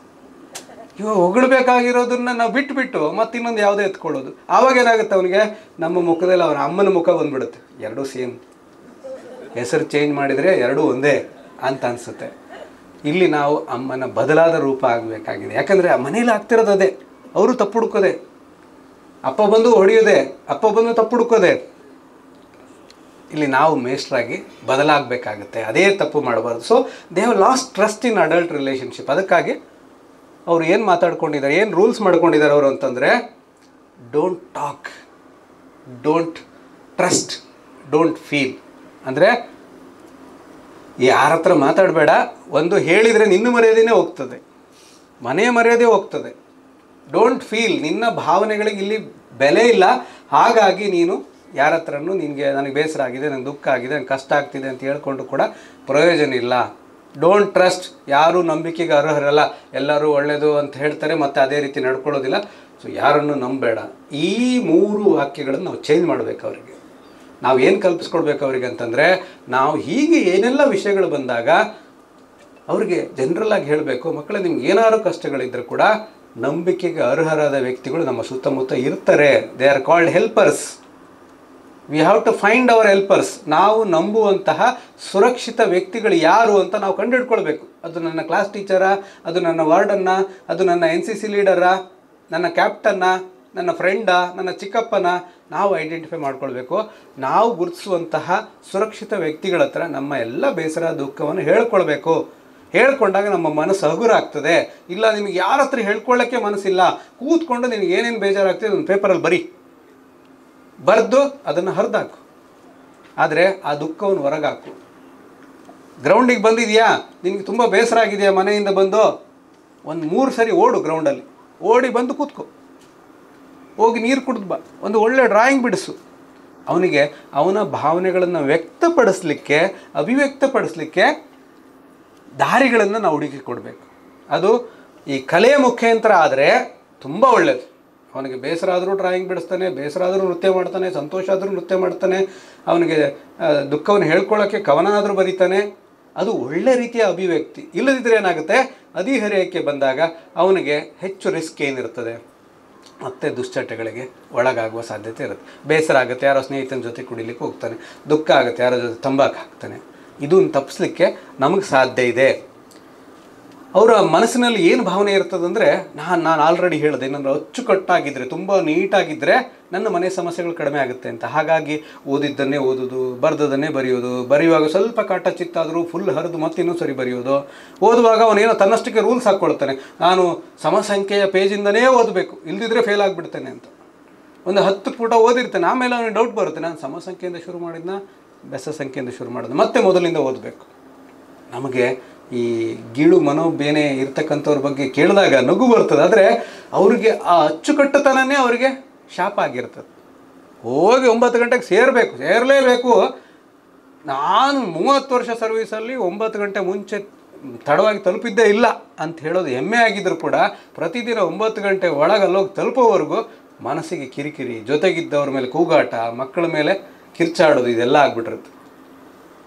ಇವಾಗ ಹೊಗಳ್ಬೇಕಾಗಿರೋದನ್ನ ನಾವು ಬಿಟ್ಟು ಮತ್ತೆ ಇನ್ನೊಂದು ಯಾವುದೇ ಎತ್ಕೊಳ್ಳೋದು. ಆವಾಗ ಏನಾಗುತ್ತೆ, ಅವನಿಗೆ ನಮ್ಮ ಮುಖದಲ್ಲಿ ಅವನ ಅಮ್ಮನ ಮುಖ ಬಂದ್ಬಿಡುತ್ತೆ. ಎರಡೂ ಸೇಮ್, ಹೆಸರು ಚೇಂಜ್ ಮಾಡಿದರೆ ಎರಡೂ ಒಂದೇ ಅಂತ ಅನಿಸುತ್ತೆ. ಇಲ್ಲಿ ನಾವು ಅಮ್ಮನ ಬದಲಾದ ರೂಪ ಆಗಬೇಕಾಗಿದೆ. ಯಾಕಂದರೆ ಮನೇಲಿ ಆಗ್ತಿರೋದು ಅದೇ, ಅವರು ತಪ್ಪು ಹುಡುಕೋದೆ, ಅಪ್ಪ ಬಂದು ಹೊಡೆಯೋದೆ, ಅಪ್ಪ ಬಂದು ತಪ್ಪು ಹುಡುಕೋದೆ. ಇಲ್ಲಿ ನಾವು ಮೇಸ್ಟ್ರಾಗಿ ಬದಲಾಗಬೇಕಾಗುತ್ತೆ, ಅದೇ ತಪ್ಪು ಮಾಡಬಾರ್ದು. So they have lost trust in adult relationship. ಅದಕ್ಕಾಗಿ ಅವರು ಏನು ಮಾತಾಡ್ಕೊಂಡಿದ್ದಾರೆ, ಏನು ರೂಲ್ಸ್ ಮಾಡ್ಕೊಂಡಿದ್ದಾರೆ ಅವರು ಅಂತಂದರೆ, don't talk, don't trust, don't feel. ಅಂದರೆ ಯಾರ ಹತ್ರ ಮಾತಾಡಬೇಡ, ಒಂದು ಹೇಳಿದರೆ ನಿನ್ನ ಮರ್ಯಾದೆನೇ ಹೋಗ್ತದೆ, ಮನೆಯ ಮರ್ಯಾದೆ ಹೋಗ್ತದೆ. ಡೋಂಟ್ ಫೀಲ್, ನಿನ್ನ ಭಾವನೆಗಳಿಗೆ ಇಲ್ಲಿ ಬೆಲೆ ಇಲ್ಲ. ಹಾಗಾಗಿ ನೀನು ಯಾರ ಹತ್ರನೂ ನನಗೆ ಬೇಸರ ಆಗಿದೆ, ನನಗೆ ದುಃಖ ಆಗಿದೆ, ನನಗೆ ಕಷ್ಟ ಆಗ್ತಿದೆ ಅಂತ ಹೇಳ್ಕೊಂಡು ಕೂಡ ಪ್ರಯೋಜನ ಇಲ್ಲ. ಡೋಂಟ್ ಟ್ರಸ್ಟ್, ಯಾರೂ ನಂಬಿಕೆಗೆ ಅರ್ಹರಲ್ಲ. ಎಲ್ಲರೂ ಒಳ್ಳೆಯದು ಅಂತ ಹೇಳ್ತಾರೆ, ಮತ್ತು ಅದೇ ರೀತಿ ನಡ್ಕೊಳ್ಳೋದಿಲ್ಲ. ಸೊ ಯಾರನ್ನು ನಂಬೇಡ. ಈ 3 ವಾಕ್ಯಗಳನ್ನು ನಾವು ಚೇಂಜ್ ಮಾಡಬೇಕು. ಅವರಿಗೆ ನಾವು ಏನು ಕಲ್ಪಿಸ್ಕೊಡ್ಬೇಕು ಅವರಿಗೆ ಅಂತಂದರೆ, ನಾವು ಹೀಗೆ ಏನೆಲ್ಲ ವಿಷಯಗಳು ಬಂದಾಗ ಅವ್ರಿಗೆ ಜನರಲ್ಲಾಗಿ ಹೇಳಬೇಕು, ಮಕ್ಕಳೇ ನಿಮ್ಗೆ ಏನಾದ್ರು ಕಷ್ಟಗಳಿದ್ದರೂ ಕೂಡ ನಂಬಿಕೆಗೆ ಅರ್ಹರಾದ ವ್ಯಕ್ತಿಗಳು ನಮ್ಮ ಸುತ್ತಮುತ್ತ ಇರ್ತಾರೆ. They are called helpers. We have to find our helpers. ನಾವು ನಂಬುವಂತಹ ಸುರಕ್ಷಿತ ವ್ಯಕ್ತಿಗಳು ಯಾರು ಅಂತ ನಾವು ಕಂಡುಹಿಡ್ಕೊಳ್ಬೇಕು. ಅದು ನನ್ನ ಕ್ಲಾಸ್ ಟೀಚರಾ, ಅದು ನನ್ನ ವಾರ್ಡನ್ನ, ಅದು ನನ್ನ NCC ಲೀಡರಾ, ನನ್ನ ಕ್ಯಾಪ್ಟನ್ನ, ನನ್ನ ಫ್ರೆಂಡಾ, ನನ್ನ ಚಿಕ್ಕಪ್ಪನ, ನಾವು ಐಡೆಂಟಿಫೈ ಮಾಡ್ಕೊಳ್ಬೇಕು. ನಾವು ಗುರುತಿಸುವಂತಹ ಸುರಕ್ಷಿತ ವ್ಯಕ್ತಿಗಳ ಹತ್ರ ನಮ್ಮ ಎಲ್ಲ ಬೇಸರ ದುಃಖವನ್ನು ಹೇಳ್ಕೊಳ್ಬೇಕು. ಹೇಳ್ಕೊಂಡಾಗ ನಮ್ಮ ಮನಸ್ಸು ಹಗುರ ಆಗ್ತದೆ. ಇಲ್ಲ ನಿಮಗೆ ಯಾರ ಹತ್ರ ಹೇಳ್ಕೊಳ್ಳೋಕ್ಕೆ ಮನಸ್ಸಿಲ್ಲ, ಕೂತ್ಕೊಂಡು ನಿನಗೆ ಏನೇನು ಬೇಜಾರಾಗ್ತದೆ ಒಂದು ಪೇಪರಲ್ಲಿ ಬರೆದು ಅದನ್ನು ಹರಿದಾಕು. ಆದರೆ ಆ ದುಃಖವನ್ನು ಹೊರಗಾಕು. ಗ್ರೌಂಡಿಗೆ ಬಂದಿದೆಯಾ, ನಿನಗೆ ತುಂಬ ಬೇಸರ ಆಗಿದೆಯಾ, ಮನೆಯಿಂದ ಬಂದು ಒಂದು 3 ಸರಿ ಓಡು, ಗ್ರೌಂಡಲ್ಲಿ ಓಡಿ ಬಂದು ಕೂತ್ಕೋ, ಹೋಗಿ ನೀರು ಕುಡಿದು ಬಾ, ಒಂದು ಒಳ್ಳೆ ಡ್ರಾಯಿಂಗ್ ಬಿಡಿಸು. ಅವನಿಗೆ ಅವನ ಭಾವನೆಗಳನ್ನು ವ್ಯಕ್ತಪಡಿಸ್ಲಿಕ್ಕೆ, ಅಭಿವ್ಯಕ್ತಪಡಿಸ್ಲಿಕ್ಕೆ ದಾರಿಗಳನ್ನು ನಾವು ಹುಡುಕಿ ಕೊಡಬೇಕು. ಅದು ಈ ಕಲೆಯ ಮುಖಾಂತರ ಆದರೆ ತುಂಬ ಒಳ್ಳೆಯದು. ಅವನಿಗೆ ಬೇಸರ ಆದರೂ ಡ್ರಾಯಿಂಗ್ ಬಿಡಿಸ್ತಾನೆ, ಬೇಸರ ಆದರೂ ನೃತ್ಯ ಮಾಡ್ತಾನೆ, ಸಂತೋಷ ಆದರೂ ನೃತ್ಯ ಮಾಡ್ತಾನೆ, ಅವನಿಗೆ ದುಃಖವನ್ನು ಹೇಳ್ಕೊಳ್ಳೋಕ್ಕೆ ಕವನ ಆದರೂ ಬರೀತಾನೆ. ಅದು ಒಳ್ಳೆ ರೀತಿಯ ಅಭಿವ್ಯಕ್ತಿ. ಇಲ್ಲದಿದ್ದರೆ ಏನಾಗುತ್ತೆ, ಹದಿಹರೆಯಕ್ಕೆ ಬಂದಾಗ ಅವನಿಗೆ ಹೆಚ್ಚು ರಿಸ್ಕ್ ಏನಿರ್ತದೆ, ಮತ್ತೆ ದುಶ್ಚಟಗಳಿಗೆ ಒಳಗಾಗುವ ಸಾಧ್ಯತೆ ಇರುತ್ತೆ. ಬೇಸರ ಆಗುತ್ತೆ, ಯಾರೋ ಸ್ನೇಹಿತನ ಜೊತೆ ಕುಡಿಲಿಕ್ಕೆ ಹೋಗ್ತಾನೆ, ದುಃಖ ಆಗುತ್ತೆ, ಯಾರೋ ಜೊತೆ ತಂಬಾಕು ಹಾಕ್ತಾನೆ. ಇದನ್ನು ತಪ್ಪಿಸ್ಲಿಕ್ಕೆ ನಮಗೆ ಸಾಧ್ಯ ಇದೆ. ಅವರ ಮನಸ್ಸಿನಲ್ಲಿ ಏನು ಭಾವನೆ ಇರ್ತದಂದರೆ, ನಾನು ಆಲ್ರೆಡಿ ಹೇಳಿದೆ, ನಾನು ಅಚ್ಚುಕಟ್ಟಾಗಿದ್ದರೆ, ತುಂಬ ನೀಟಾಗಿದ್ದರೆ ನನ್ನ ಮನೆ ಸಮಸ್ಯೆಗಳು ಕಡಿಮೆ ಆಗುತ್ತೆ ಅಂತ. ಹಾಗಾಗಿ ಓದಿದ್ದನ್ನೇ ಓದೋದು, ಬರೆದದನ್ನೇ ಬರೆಯೋದು, ಬರೆಯುವಾಗ ಸ್ವಲ್ಪ ಕಾಟ ಚಿತ್ತಾದರೂ ಫುಲ್ ಹರಿದು ಮತ್ತೆ ಇನ್ನೂ ಸರಿ ಬರೆಯೋದು. ಓದುವಾಗ ಅವನೇನೋ ತನ್ನಷ್ಟಕ್ಕೆ ರೂಲ್ಸ್ ಹಾಕ್ಕೊಳ್ತಾನೆ, ನಾನು ಸಮಸಂಖ್ಯೆಯ ಪೇಜಿಂದನೇ ಓದಬೇಕು, ಇಲ್ದಿದ್ರೆ ಫೇಲ್ ಆಗಿಬಿಡ್ತೇನೆ ಅಂತ. ಒಂದು 10 ಪುಟ ಓದಿರ್ತಾನೆ, ಆಮೇಲೆ ಅವನಿಗೆ ಡೌಟ್ ಬರುತ್ತೆ, ನಾನು ಸಮಸಂಖ್ಯೆಯಿಂದ ಶುರು ಮಾಡಿದ್ನ ಬೆಸ ಸಂಖ್ಯೆಯಿಂದ ಶುರು ಮಾಡೋದು, ಮತ್ತೆ ಮೊದಲಿಂದ ಓದಬೇಕು. ನಮಗೆ ಈ ಗೀಳು ಮನೋಬೇನೆ ಇರ್ತಕ್ಕಂಥವ್ರ ಬಗ್ಗೆ ಕೇಳಿದಾಗ ನಗು ಬರ್ತದೆ. ಆದರೆ ಅವ್ರಿಗೆ ಆ ಅಚ್ಚುಕಟ್ಟುತನನೇ ಅವರಿಗೆ ಶಾಪ ಆಗಿರ್ತದೆ. ಹೋಗಿ 9 ಗಂಟೆಗೆ ಸೇರಲೇಬೇಕು, ನಾನು 30 ವರ್ಷ ಸರ್ವೀಸಲ್ಲಿ 9 ಗಂಟೆ ಮುಂಚೆ ತಡವಾಗಿ ತಲುಪಿದ್ದೇ ಇಲ್ಲ ಅಂತ ಹೇಳೋದು ಹೆಮ್ಮೆ ಆಗಿದ್ದರೂ ಕೂಡ ಪ್ರತಿದಿನ 9 ಗಂಟೆ ಒಳಗೆ ಅಲ್ಲೋಗಿ ತಲುಪೋವರೆಗೂ ಮನಸ್ಸಿಗೆ ಕಿರಿಕಿರಿ, ಜೊತೆಗಿದ್ದವ್ರ ಮೇಲೆ ಕೂಗಾಟ, ಮಕ್ಕಳ ಮೇಲೆ ಕಿರ್ಚಾಡೋದು, ಇದೆಲ್ಲ ಆಗ್ಬಿಟ್ಟಿರುತ್ತೆ.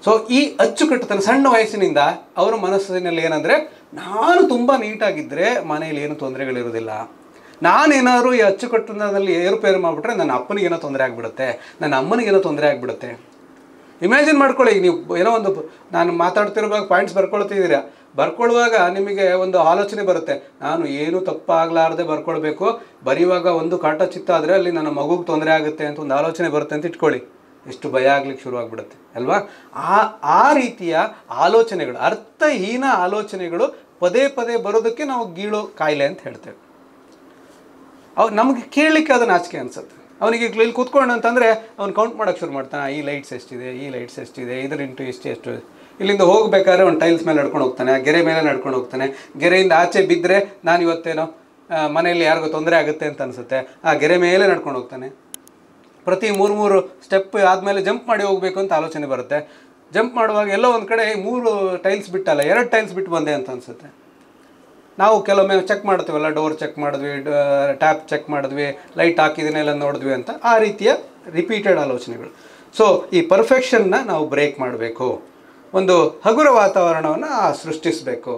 ಸೊ ಈ ಅಚ್ಚುಕಟ್ಟುತನ ಸಣ್ಣ ವಯಸ್ಸಿನಿಂದ ಅವರ ಮನಸ್ಸಿನಲ್ಲಿ ಏನಂದರೆ, ನಾನು ತುಂಬ ನೀಟಾಗಿದ್ದರೆ ಮನೇಲಿ ಏನು ತೊಂದರೆಗಳಿರೋದಿಲ್ಲ, ನಾನೇನಾದ್ರು ಈ ಅಚ್ಚುಕಟ್ಟುತನದಲ್ಲಿ ಏರುಪೇರು ಮಾಡಿಬಿಟ್ರೆ ನನ್ನ ಅಪ್ಪನಿಗೇನೋ ತೊಂದರೆ ಆಗಿಬಿಡುತ್ತೆ, ನನ್ನ ಅಮ್ಮನಿಗೇನೋ ತೊಂದರೆ ಆಗಿಬಿಡುತ್ತೆ. ಇಮ್ಯಾಜಿನ್ ಮಾಡ್ಕೊಳ್ಳಿ, ಈಗ ನೀವು ಏನೋ ಒಂದು ನಾನು ಮಾತಾಡ್ತಿರುವಾಗ ಪಾಯಿಂಟ್ಸ್ ಬರ್ಕೊಳ್ತಿದ್ದೀರಾ, ಬರ್ಕೊಳ್ಳುವಾಗ ನಿಮಗೆ ಒಂದು ಆಲೋಚನೆ ಬರುತ್ತೆ, ನಾನು ಏನು ತಪ್ಪಾಗಲಾರದೆ ಬರ್ಕೊಳ್ಬೇಕು, ಬರೆಯುವಾಗ ಒಂದು ಕಾಟ ಚಿತ್ತ ಆದರೆ ಅಲ್ಲಿ ನನ್ನ ಮಗುಗೆ ತೊಂದರೆ ಆಗುತ್ತೆ ಅಂತ ಒಂದು ಆಲೋಚನೆ ಬರುತ್ತೆ ಅಂತ ಇಟ್ಕೊಳ್ಳಿ, ಎಷ್ಟು ಭಯ ಆಗ್ಲಿಕ್ಕೆ ಶುರುವಾಗ್ಬಿಡುತ್ತೆ ಅಲ್ವಾ. ಆ ರೀತಿಯ ಆಲೋಚನೆಗಳು, ಅರ್ಥಹೀನ ಆಲೋಚನೆಗಳು ಪದೇ ಪದೇ ಬರೋದಕ್ಕೆ ನಾವು ಗೀಳೋ ಕಾಯಿಲೆ ಅಂತ ಹೇಳ್ತೇವೆ. ನಮಗೆ ಕೇಳಲಿಕ್ಕೆ ಅದು ನಾಚಿಕೆ ಅನಿಸುತ್ತೆ. ಅವನಿಗೆ ಇಲ್ಲಿ ಕೂತ್ಕೊಂಡು ಅಂತಂದರೆ ಅವ್ನು ಕೌಂಟ್ ಮಾಡೋಕ್ಕೆ ಶುರು ಮಾಡ್ತಾನೆ, ಈ ಲೈಟ್ಸ್ ಎಷ್ಟಿದೆ, ಈ ಲೈಟ್ಸ್ ಎಷ್ಟಿದೆ, ಇದರ ಇಂಟು ಎಷ್ಟು. ಇಲ್ಲಿಂದ ಹೋಗಬೇಕಾದ್ರೆ ಒಂದು ಟೈಲ್ಸ್ ಮೇಲೆ ನಡ್ಕೊಂಡು ಹೋಗ್ತಾನೆ, ಗೆರೆ ಮೇಲೆ ನಡ್ಕೊಂಡು ಹೋಗ್ತಾನೆ. ಗೆರೆಯಿಂದ ಆಚೆ ಬಿದ್ದರೆ ನಾನು ಇವತ್ತೇನೋ ಮನೆಯಲ್ಲಿ ಯಾರಿಗೂ ತೊಂದರೆ ಆಗುತ್ತೆ ಅಂತ ಅನಿಸುತ್ತೆ, ಆ ಗೆರೆ ಮೇಲೆ ನಡ್ಕೊಂಡು ಹೋಗ್ತಾನೆ. ಪ್ರತಿ 3 ಸ್ಟೆಪ್ ಆದಮೇಲೆ ಜಂಪ್ ಮಾಡಿ ಹೋಗಬೇಕು ಅಂತ ಆಲೋಚನೆ ಬರುತ್ತೆ. ಜಂಪ್ ಮಾಡುವಾಗ ಎಲ್ಲೋ ಒಂದು ಕಡೆ 3 ಟೈಲ್ಸ್ ಬಿಟ್ಟಲ್ಲ, 2 ಟೈಲ್ಸ್ ಬಿಟ್ಟು ಬಂದೆ ಅಂತ ಅನಿಸುತ್ತೆ. ನಾವು ಕೆಲವೊಮ್ಮೆ ಚೆಕ್ ಮಾಡ್ತೀವಲ್ಲ, ಡೋರ್ ಚೆಕ್ ಮಾಡಿದ್ವಿ, ಟ್ಯಾಪ್ ಚೆಕ್ ಮಾಡಿದ್ವಿ, ಲೈಟ್ ಹಾಕಿದ್ದೀನಿ ಎಲ್ಲ ನೋಡಿದ್ವಿ ಅಂತ, ಆ ರೀತಿಯ ರಿಪೀಟೆಡ್ ಆಲೋಚನೆಗಳು. ಸೊ ಈ ಪರ್ಫೆಕ್ಷನ್ನ ನಾವು ಬ್ರೇಕ್ ಮಾಡಬೇಕು, ಒಂದು ಹಗುರ ವಾತಾವರಣವನ್ನು ಸೃಷ್ಟಿಸಬೇಕು.